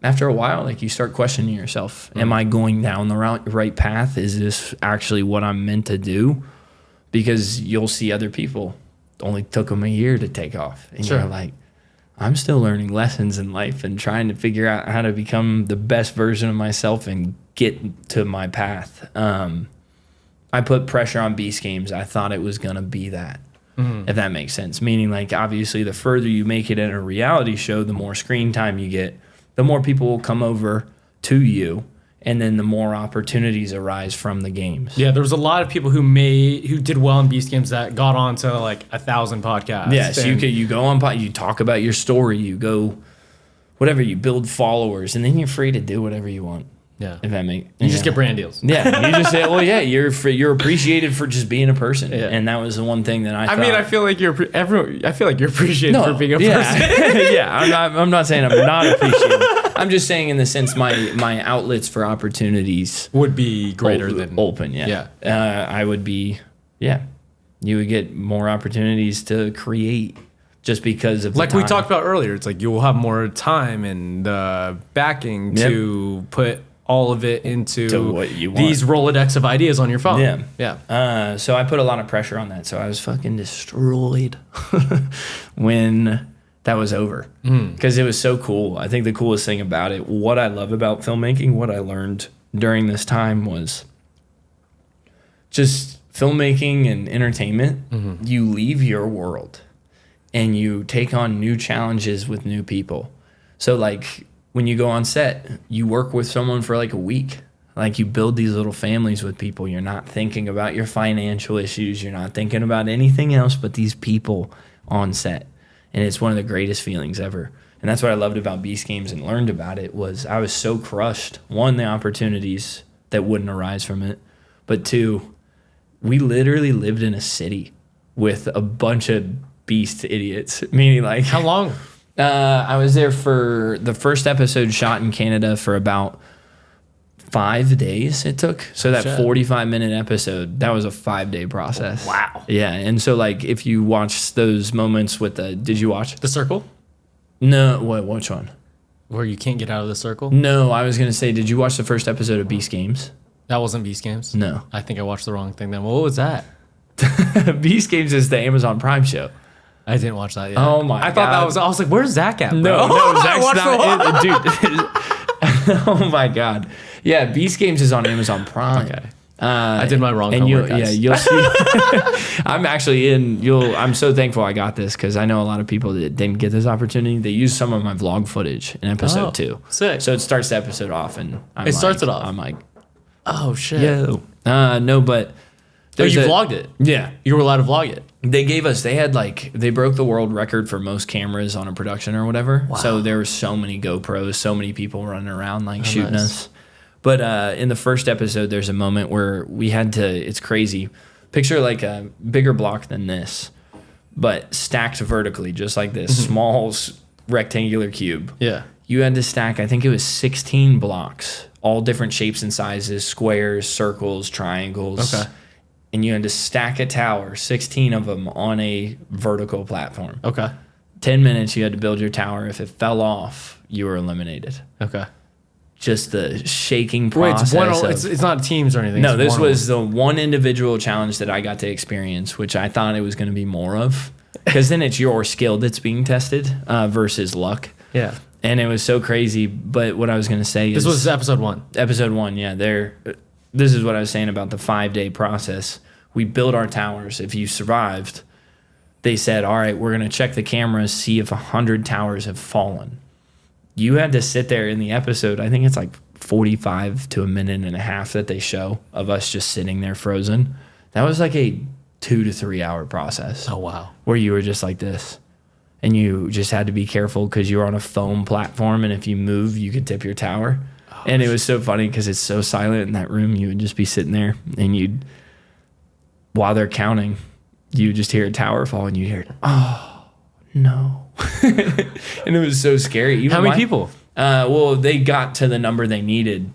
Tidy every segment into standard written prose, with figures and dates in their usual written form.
after a while, like you start questioning yourself. Am I going down the right path? Is this actually what I'm meant to do? Because you'll see other people, it only took them a year to take off. And you're like, I'm still learning lessons in life and trying to figure out how to become the best version of myself and get to my path. I put pressure on Beast Games. I thought it was going to be that, if that makes sense. Meaning, like, obviously, the further you make it in a reality show, the more screen time you get, the more people will come over to you, and then the more opportunities arise from the games. Yeah, there was a lot of people who did well in Beast Games that got on to like 1,000 podcasts. Yeah, so you go on, you talk about your story, you go, whatever, you build followers, and then you're free to do whatever you want. Yeah, if that makes you just get brand deals. Yeah, you just say, well, yeah, you're appreciated for just being a person, and that was the one thing that I thought. I mean, I feel like you're appreciated for being a person. Yeah, I'm not saying I'm not appreciated. I'm just saying in the sense my outlets for opportunities would be greater than open. I would be. Yeah, you would get more opportunities to create. Just because of like we talked about earlier, it's like you'll have more time and backing to put all of it into what you want. These Rolodex of ideas on your phone. Yeah. So I put a lot of pressure on that. So I was fucking destroyed when that was over because it was so cool. I think the coolest thing about it, what I love about filmmaking, what I learned during this time was just filmmaking and entertainment. You leave your world and you take on new challenges with new people. So like when you go on set, you work with someone for like a week. Like you build these little families with people. You're not thinking about your financial issues. You're not thinking about anything else but these people on set. And it's one of the greatest feelings ever. And that's what I loved about Beast Games and learned about it was I was so crushed. One, the opportunities that wouldn't arise from it. But two, we literally lived in a city with a bunch of beast idiots. Meaning like... How long? I was there for the first episode shot in Canada for about 5 days it took. So that 45-minute episode, that was a 5-day process. Wow. Yeah. And so like if you watch those moments with did you watch? The Circle? No. Which one? Where you can't get out of the circle? No, I was going to say, did you watch the first episode of Beast Games? That wasn't Beast Games? No. I think I watched the wrong thing then. What was that? Beast Games is the Amazon Prime show. I didn't watch that yet. Oh my God. I thought that was, I was like, where's Zach at, bro? No, Zach's not it, dude. Oh my God. Yeah, Beast Games is on Amazon Prime. Okay. I did my wrong homework, guys. You'll see. I'm actually I'm so thankful I got this because I know a lot of people that didn't get this opportunity. They used some of my vlog footage in episode 2. Sick. So it starts the episode off and starts it off. I'm like, oh shit. Yo. No, but you vlogged it. Yeah. You were allowed to vlog it. They broke the world record for most cameras on a production or whatever. Wow. So there were so many GoPros, so many people running around shooting us. But in the first episode, there's a moment where we had to, it's crazy. Picture like a bigger block than this, but stacked vertically, just like this small rectangular cube. Yeah. You had to stack, I think it was 16 blocks, all different shapes and sizes, squares, circles, triangles. Okay. And you had to stack a tower, 16 of them, on a vertical platform. Okay. 10 minutes, you had to build your tower. If it fell off, you were eliminated. Okay. Just the shaking process. Wait, it's not teams or anything. No, this was the one individual challenge that I got to experience, which I thought it was going to be more of. Because then it's your skill that's being tested versus luck. Yeah. And it was so crazy. But what I was going to say is... This was episode 1. Episode 1, yeah. This is what I was saying about the 5-day process. We built our towers. If you survived, they said, all right, we're going to check the cameras, see if 100 towers have fallen. You had to sit there in the episode. I think it's like 45 to a minute and a half that they show of us just sitting there frozen. That was like a 2 to 3 hour process. Oh, wow. Where you were just like this. And you just had to be careful because you were on a foam platform. And if you move, you could tip your tower. Oh, and it was so funny because it's so silent in that room. You would just be sitting there and while they're counting, you just hear a tower fall and you hear, oh, no. And it was so scary. How many people? Well, they got to the number they needed,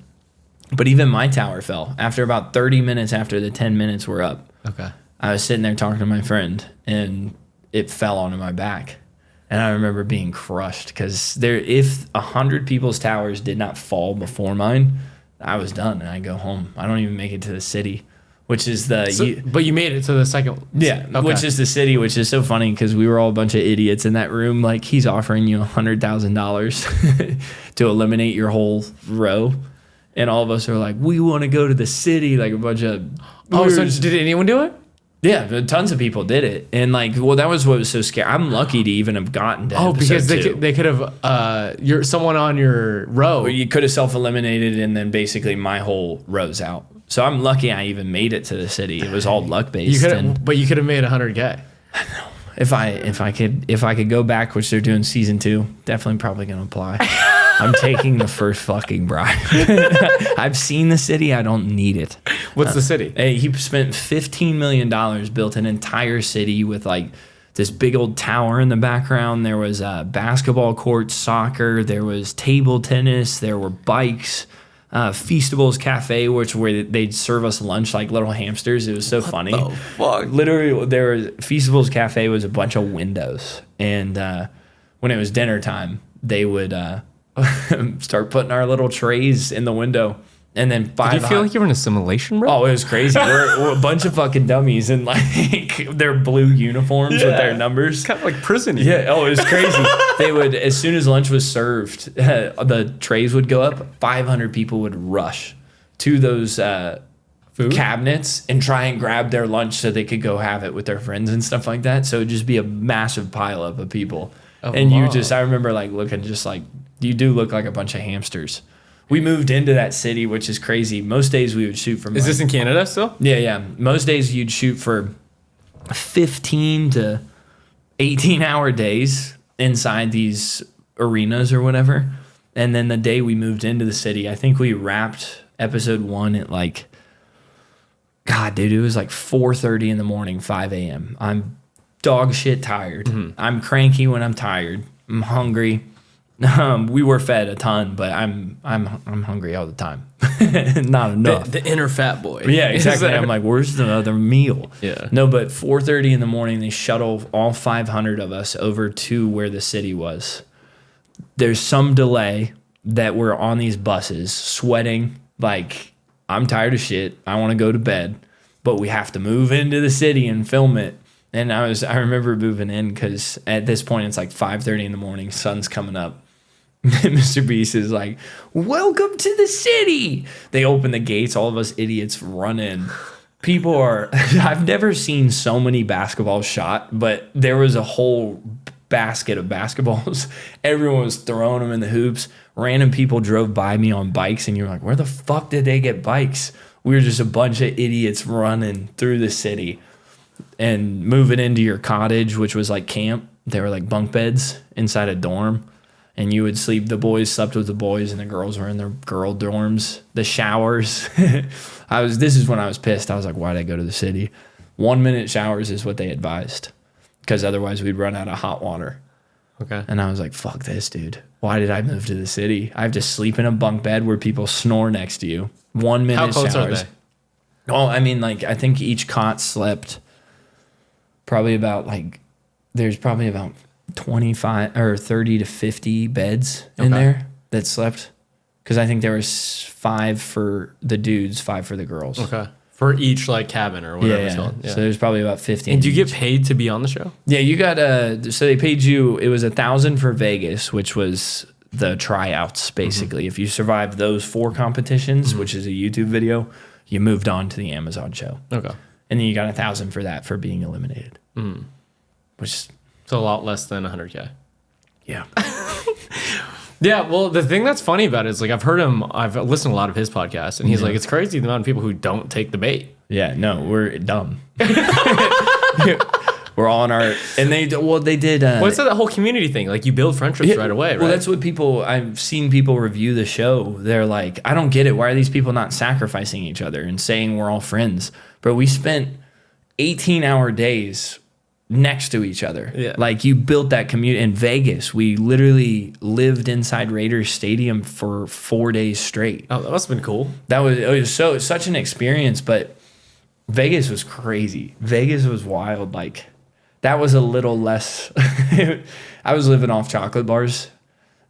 but even my tower fell after about 30 minutes after the 10 minutes were up. Okay. I was sitting there talking to my friend and it fell onto my back. And I remember being crushed because if 100 people's towers did not fall before mine, I was done and I go home. I don't even make it to the city, which is but you made it to the second. Yeah, okay. Which is the city, which is so funny because we were all a bunch of idiots in that room. Like he's offering you $100,000 to eliminate your whole row. And all of us are like, we want to go to the city, like a bunch of. Oh, so did anyone do it? Yeah, tons of people did it, and like, well, that was what was so scary. I'm lucky to even have gotten to. Because they could have someone on your row. Or you could have self-eliminated, and then basically my whole row's out. So I'm lucky I even made it to the city. It was all luck based. But you could have made 100K. I know. If I could go back, which they're doing season 2, definitely probably gonna apply. I'm taking the first fucking bribe. I've seen the city. I don't need it. What's the city? He spent $15 million, built an entire city with like this big old tower in the background. There was basketball courts, soccer. There was table tennis. There were bikes. Feastables Cafe, where they'd serve us lunch like little hamsters. It was so funny. The fuck? Literally, Feastables Cafe was a bunch of windows, and when it was dinner time, they would start putting our little trays in the window. And then Did you feel like you were in a simulation, bro? Oh, it was crazy. We're a bunch of fucking dummies in like their blue uniforms with their numbers. It's kind of like prison. Yeah. Oh, it was crazy. They would, as soon as lunch was served, the trays would go up. 500 people would rush to those cabinets and try and grab their lunch so they could go have it with their friends and stuff like that. So it'd just be a massive pileup of people. And I remember like looking just like, you do look like a bunch of hamsters. We moved into that city, which is crazy. Most days we would shoot from. Is this in Canada still? Yeah. Most days you'd shoot for 15 to 18-hour days inside these arenas or whatever. And then the day we moved into the city, I think we wrapped episode 1 at like, God, dude, it was like 4:30 in the morning, 5 a.m. I'm dog shit tired. Mm-hmm. I'm cranky when I'm tired. I'm hungry. We were fed a ton, but I'm hungry all the time. Not enough. The inner fat boy. Yeah, exactly. I'm like, where's the other meal? Yeah. No, but 4:30 in the morning, they shuttle all 500 of us over to where the city was. There's some delay that we're on these buses, sweating. Like, I'm tired of shit. I want to go to bed, but we have to move into the city and film it. And I remember moving in because at this point it's like 5:30 in the morning, sun's coming up. MrBeast is like, welcome to the city. They open the gates, all of us idiots run in. People are, I've never seen so many basketballs shot, but there was a whole basket of basketballs. Everyone was throwing them in the hoops. Random people drove by me on bikes, and you're like, where the fuck did they get bikes? We were just a bunch of idiots running through the city and moving into your cottage, which was like camp. They were like bunk beds inside a dorm. And you would sleep, the boys slept with the boys and the girls were in their girl dorms. The showers. This is when I was pissed. I was like, why'd I go to the city? 1-minute showers is what they advised. Because otherwise we'd run out of hot water. Okay. And I was like, fuck this, dude. Why did I move to the city? I have to sleep in a bunk bed where people snore next to you. 1-minute showers. How close are they? Oh, I mean, like, I think each cot slept probably about, like, there's probably about 25 or 30 to 50 beds in there that slept. Because I think there was 5 for the dudes, 5 for the girls. Okay. For each, like, cabin or whatever it's called. Yeah. So there's probably about 50. And do you get paid to be on the show? Yeah, you got so they paid you, it was $1,000 for Vegas, which was the tryouts, basically. Mm-hmm. If you survived those 4 competitions, which is a YouTube video, you moved on to the Amazon show. Okay. And then you got $1,000 for that for being eliminated. Mm. Which it's a lot less than 100K. Yeah. Yeah, well, the thing that's funny about it is, like, I've listened to a lot of his podcasts, and he's like, it's crazy the amount of people who don't take the bait. Yeah, no, we're dumb. We're all in our, and they did. Well, it's that whole community thing. Like, you build friendships right away, right? Well, that's what I've seen people review the show. They're like, I don't get it. Why are these people not sacrificing each other and saying we're all friends? But we spent 18-hour days next to each other. Yeah. Like, you built that community in Vegas. We literally lived inside Raiders Stadium for 4 days straight. Oh, that must have been cool. It was such an experience, but Vegas was crazy. Vegas was wild. Like, That was a little less. I was living off chocolate bars,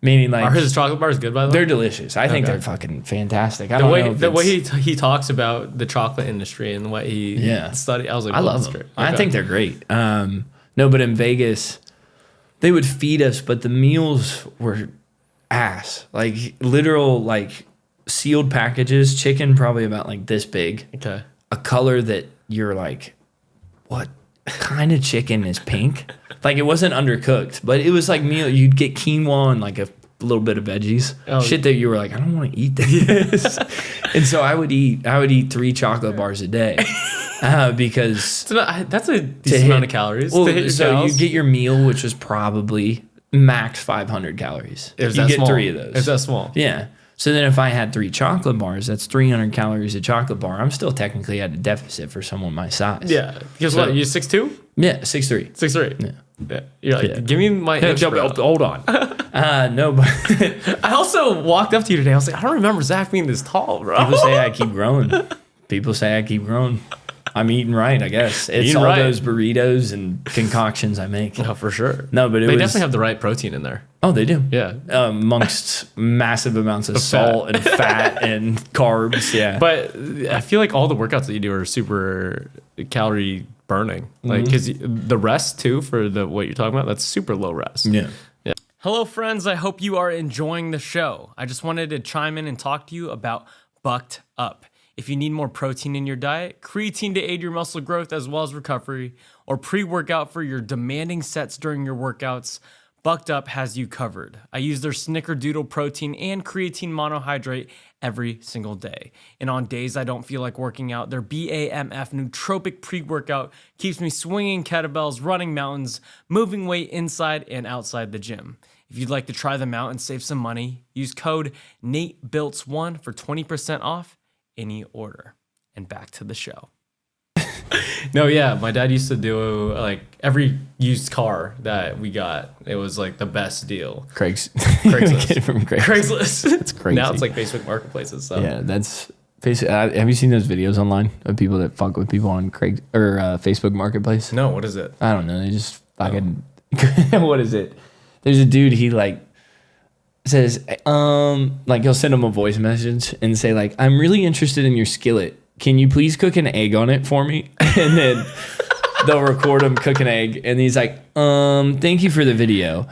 meaning like. Are his chocolate bars good, by the way? They're delicious. I think they're fucking fantastic. The way he talks about the chocolate industry and what he studied, I was like, I love them. Okay. I think they're great. No, but in Vegas, they would feed us, but the meals were ass. Like literal, like sealed packages, chicken probably about like this big. Okay. A color that you're like, what kind of chicken is pink? Like it wasn't undercooked, but it was like meal. You'd get quinoa and like a little bit of veggies, shit that you were like, I don't want to eat this. And so I would eat 3 chocolate bars a day because that's a decent amount of calories. Well, so you get your meal, which was probably max 500 calories. You get small. 3 of those. Is that small? Yeah. So then if I had 3 chocolate bars, that's 300 calories a chocolate bar. I'm still technically at a deficit for someone my size. Yeah. Because what, you're 6'2"? Yeah, 6'3". 6'3". Yeah. You're like, give me my hold on. No, but I also walked up to you today. I was like, I don't remember Zach being this tall, bro. People say I keep growing. I'm eating right, I guess. It's all those burritos and concoctions I make. Oh, for sure. No, but they definitely have the right protein in there. Oh, they do. Yeah. Amongst massive amounts of salt and fat and carbs. Yeah. But I feel like all the workouts that you do are super calorie burning. Like, because the rest too, for what you're talking about, that's super low rest. Yeah. Hello, friends. I hope you are enjoying the show. I just wanted to chime in and talk to you about Bucked Up. If you need more protein in your diet, creatine to aid your muscle growth as well as recovery, or pre-workout for your demanding sets during your workouts, Bucked Up has you covered. I use their Snickerdoodle protein and creatine monohydrate every single day. And on days I don't feel like working out, their BAMF nootropic pre-workout keeps me swinging kettlebells, running mountains, moving weight inside and outside the gym. If you'd like to try them out and save some money, use code NateBiltz1 for 20% off any order. And back to the show. No, yeah, my dad used to do like every used car that we got. It was like the best deal. Craigslist. Get it from Craigslist. It's crazy. Now it's like Facebook Marketplaces. So. Yeah, that's basically. Have you seen those videos online of people that fuck with people on Facebook Marketplace? No, what is it? I don't know. They just fucking. What is it? There's a dude. He like says, like he'll send him a voice message and say like, "I'm really interested in your skillet. Can you please cook an egg on it for me?" And then they'll record him cook an egg. And he's like, thank you for the video,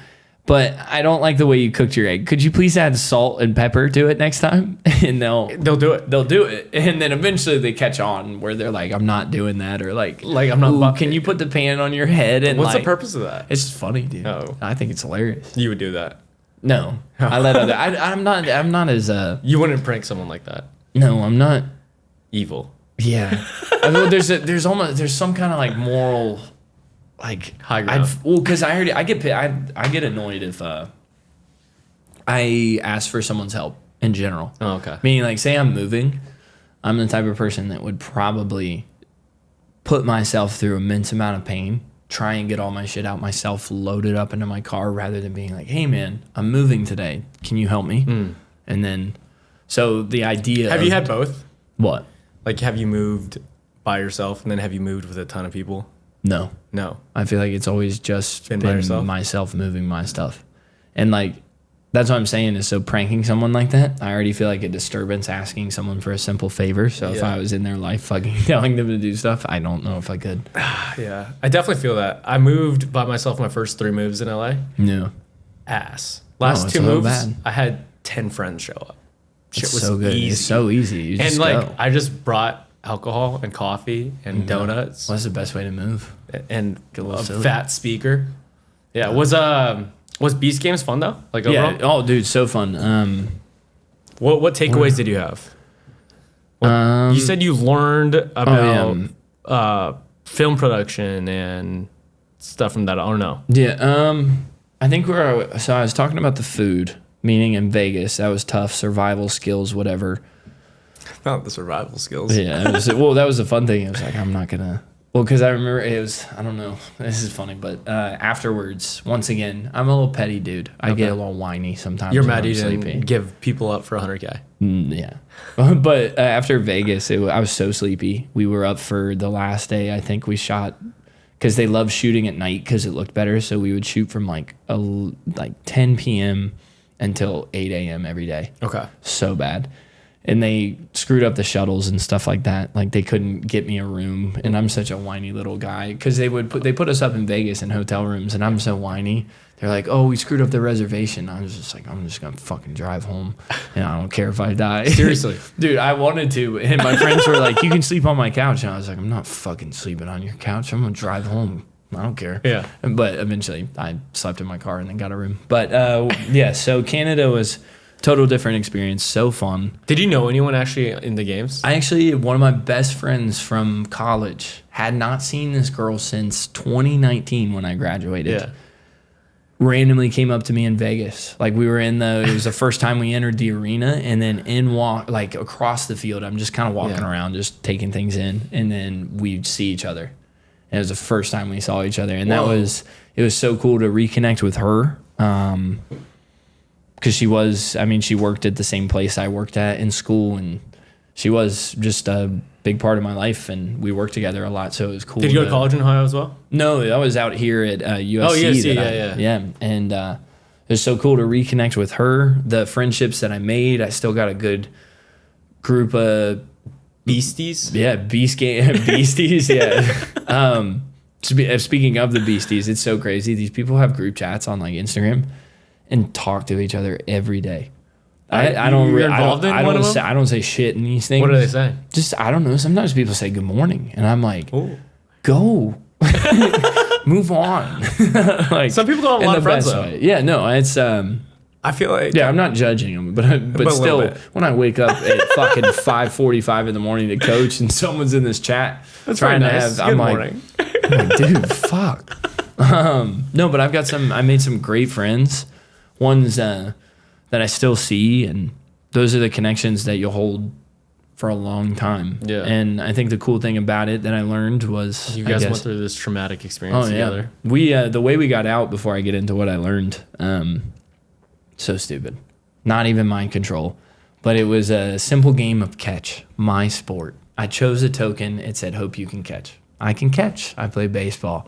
but I don't like the way you cooked your egg. Could you please add salt and pepper to it next time? And they'll do it. They'll do it. And then eventually they catch on where they're like, I'm not doing that. Or like I'm not. Can you put the pan on your head? And what's the purpose of that? It's just funny, dude. Oh. I think it's hilarious. You would do that? No. I let other. I'm not as You wouldn't prank someone like that. No, I'm not. Evil. Yeah. I mean, there's some kind of like moral, like high ground. Because I get annoyed if I ask for someone's help in general. Oh, okay. Meaning, like, say I'm moving, I'm the type of person that would probably put myself through immense amount of pain, try and get all my shit out myself, load it up into my car, rather than being like, hey man, I'm moving today. Can you help me? And then, so the idea. Have you had both? What? Like, have you moved by yourself and then have you moved with a ton of people? No. I feel like it's always just been myself moving my stuff. And like, that's what I'm saying is, so pranking someone like that, I already feel like a disturbance asking someone for a simple favor. So if I was in their life fucking telling them to do stuff, I don't know if I could. Yeah, I definitely feel that. I moved by myself my first 3 moves in LA. No. Ass. Last 2 moves, I had 10 friends show up. Shit was so good. Easy. It's so easy. You just like, go. I just brought alcohol and coffee and donuts. What's the best way to move? And a fat speaker. Yeah. Was Beast Games fun though? Like overall? Yeah. Oh, dude, so fun. What takeaways did you have? You said you learned about film production and stuff from that. I don't know. Yeah. I think so I was talking about the food, meaning in Vegas, that was tough, survival skills, whatever. Not the survival skills. Yeah. That was the fun thing. It was like, I'm not going to. Well, because I remember it was, I don't know, this is funny, but afterwards, once again, I'm a little petty dude. I get a little whiny sometimes. You're mad you didn't give people up for 100K. Yeah. But after Vegas, I was so sleepy. We were up for the last day. I think we shot because they love shooting at night because it looked better. So we would shoot from like 10 p.m. until 8 a.m. every day. Okay. So bad. And they screwed up the shuttles and stuff like that. Like they couldn't get me a room, and I'm such a whiny little guy because they put us up in Vegas in hotel rooms, and I'm so whiny. They're like, "Oh, we screwed up the reservation." I was just like, "I'm just gonna fucking drive home, and I don't care if I die." Seriously, dude, I wanted to, and my friends were like, "You can sleep on my couch," and I was like, "I'm not fucking sleeping on your couch. I'm gonna drive home. I don't care." Yeah. But eventually, I slept in my car and then got a room. But yeah, so Canada was total different experience. So fun. Did you know anyone actually in the games? One of my best friends from college had not seen this girl since 2019 when I graduated. Yeah. Randomly came up to me in Vegas. Like it was the first time we entered the arena, and then across the field, I'm just kind of walking around, just taking things in, and then we'd see each other. And it was the first time we saw each other. And it was so cool to reconnect with her. Because she worked at the same place I worked at in school, and she was just a big part of my life, and we worked together a lot, so it was cool. Did you go to college in Ohio as well? No, I was out here at USC. Oh, USC, yeah. And it was so cool to reconnect with her. The friendships that I made, I still got a good group of... Beasties? Yeah, beasties, yeah. Speaking of the beasties, it's so crazy. These people have group chats on like Instagram and talk to each other every day. I don't say shit in these things. What do they say? Just, I don't know. Sometimes people say good morning, and I'm like, go. Move on. Like, some people don't have a lot of friends, though. Yeah, no, it's... I feel like... Yeah, I'm not judging them, but still, when I wake up at fucking 5:45 in the morning to coach and someone's in this chat trying to have... I'm like, dude, fuck. No, but I made some great friends. Ones that I still see, and those are the connections that you'll hold for a long time. Yeah. And I think the cool thing about it that I learned was... You guys went through this traumatic experience together. We the way we got out, before I get into what I learned, so stupid. Not even mind control. But it was a simple game of catch. My sport. I chose a token. It said, hope you can catch. I can catch. I play baseball.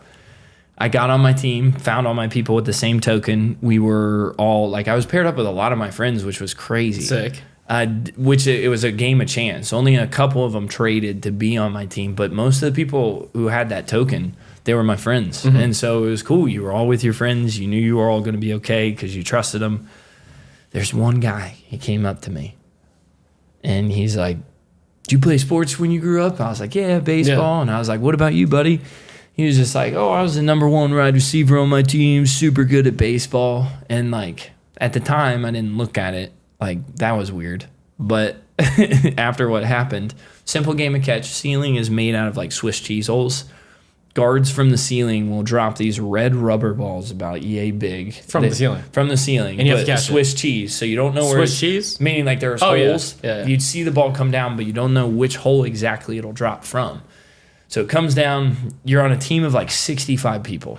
I got on my team, found all my people with the same token. We were all, like, I was paired up with a lot of my friends, which was crazy. Sick. It was a game of chance. Only a couple of them traded to be on my team, but most of the people who had that token, they were my friends. Mm-hmm. And so it was cool. You were all with your friends. You knew you were all going to be okay because you trusted them. There's one guy, he came up to me, and he's like, did you play sports when you grew up? I was like, yeah, baseball. Yeah. And I was like, what about you, buddy? He was just like, oh, I was the number one wide receiver on my team, super good at baseball. And, like, at the time, I didn't look at it like that was weird. But after what happened, simple game of catch. Ceiling is made out of, like, Swiss cheese holes. Guards from the ceiling will drop these red rubber balls about yay big. From the ceiling. From the ceiling. And you have to catch Swiss cheese. So you don't know where... Swiss cheese? Meaning, like, there's holes. Yeah. You'd see the ball come down, but you don't know which hole exactly it'll drop from. So it comes down, you're on a team of like 65 people.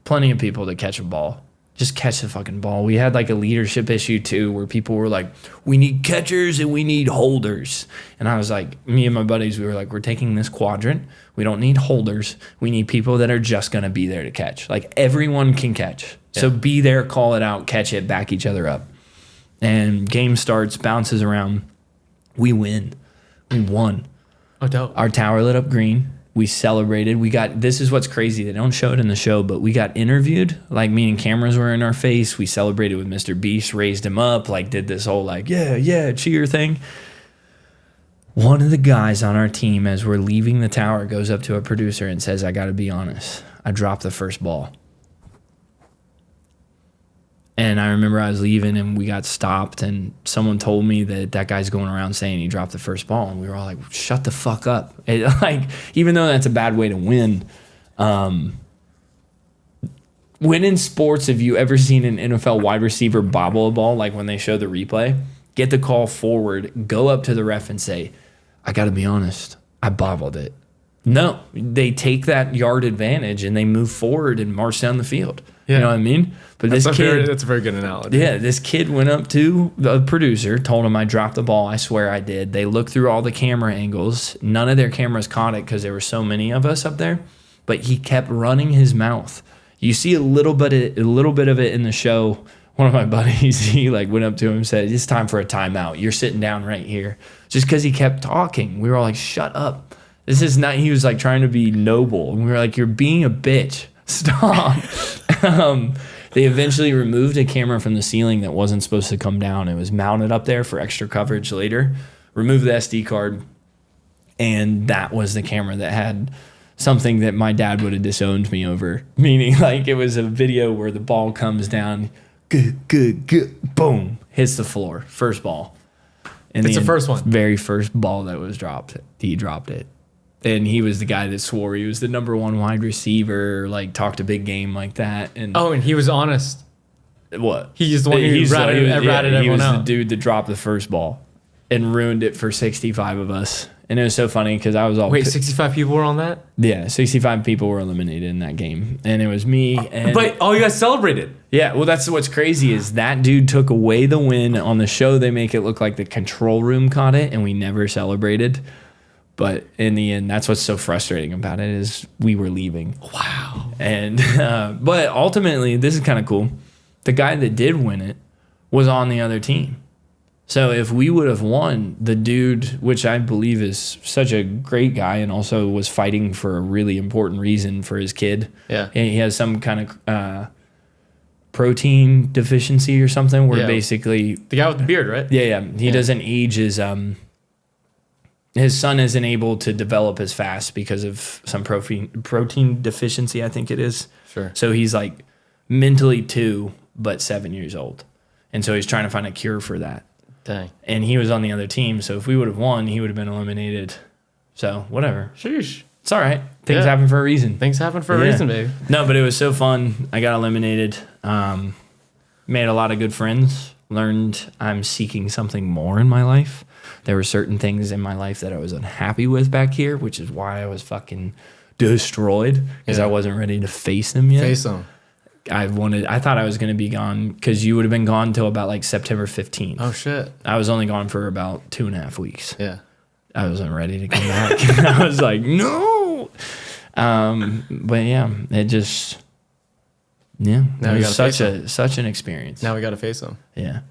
Plenty of people to catch a ball. Just catch the fucking ball. We had like a leadership issue too, where people were like, we need catchers and we need holders. And I was like, me and my buddies, we were like, we're taking this quadrant. We don't need holders. We need people that are just going to be there to catch. Like everyone can catch. Yeah. So be there, call it out, catch it, back each other up. And game starts, bounces around. We win. We won. Oh, dope. Our tower lit up green. We celebrated. This is what's crazy. They don't show it in the show, but we got interviewed, like meaning cameras were in our face. We celebrated with MrBeast, raised him up, like did this whole like, yeah, cheer thing. One of the guys on our team, as we're leaving the tower, goes up to a producer and says, I got to be honest. I dropped the first ball. And I remember I was leaving and we got stopped and someone told me that guy's going around saying he dropped the first ball. And we were all like, shut the fuck up. Even though that's a bad way to win. When in sports, have you ever seen an NFL wide receiver bobble a ball? Like when they show the replay, get the call forward, go up to the ref and say, I got to be honest, I bobbled it. No, they take that yard advantage and they move forward and march down the field. Yeah. You know what I mean? But that's a very good analogy. Yeah, this kid went up to the producer, told him I dropped the ball. I swear I did. They looked through all the camera angles. None of their cameras caught it because there were so many of us up there. but he kept running his mouth. You see a little bit of it in the show. One of my buddies, he like went up to him and said, "It's time for a timeout. You're sitting down right here." Just because he kept talking. We were all like, "Shut up. This is not," he was like trying to be noble. And we were like, "You're being a bitch. Stop." They eventually removed a camera from the ceiling that wasn't supposed to come down. It was mounted up there for extra coverage later. Removed the SD card. And that was the camera that had something that my dad would have disowned me over. Meaning like it was a video where the ball comes down. Good, boom, hits the floor. First ball. And it's the first one. Very first ball that was dropped. He dropped it. And he was the guy that swore he was the number one wide receiver, like talked a big game like that. And and he was honest. What? He's the one who ratted everyone He was out. the dude that dropped the first ball and ruined it for 65 of us. And it was so funny because I was all... Wait, 65 people were on that? Yeah, 65 people were eliminated in that game. And it was me and... But you guys celebrated. Yeah, well, that's what's crazy is that dude took away the win. On the show, they make it look like the control room caught it, and we never celebrated. But in the end, that's what's so frustrating about it is we were leaving. Wow. And but ultimately, this is kind of cool. The guy that did win it was on the other team. So if we would have won, the dude, which I believe is such a great guy and also was fighting for a really important reason for his kid. Yeah. He has some kind of protein deficiency or something where basically... The guy with the beard, right? Yeah. He doesn't age as... his son isn't able to develop as fast because of some protein deficiency, I think it is. Sure. So he's like mentally 2, but 7 years old. And so he's trying to find a cure for that. Dang. And he was on the other team, so if we would have won, he would have been eliminated. So, whatever. Sheesh. It's all right. Things happen for a reason. Things happen for a reason, baby. No, but it was so fun. I got eliminated. Made a lot of good friends. Learned I'm seeking something more in my life. There were certain things in my life that I was unhappy with back here, which is why I was fucking destroyed because I wasn't ready to face them yet. Face them. I thought I was going to be gone because you would have been gone till about like September 15th. Oh, shit. I was only gone for about 2.5 weeks. Yeah. I wasn't ready to come back. I was like, no. But yeah, it just, Now it we was gotta face such an experience. Now we got to face them. Yeah.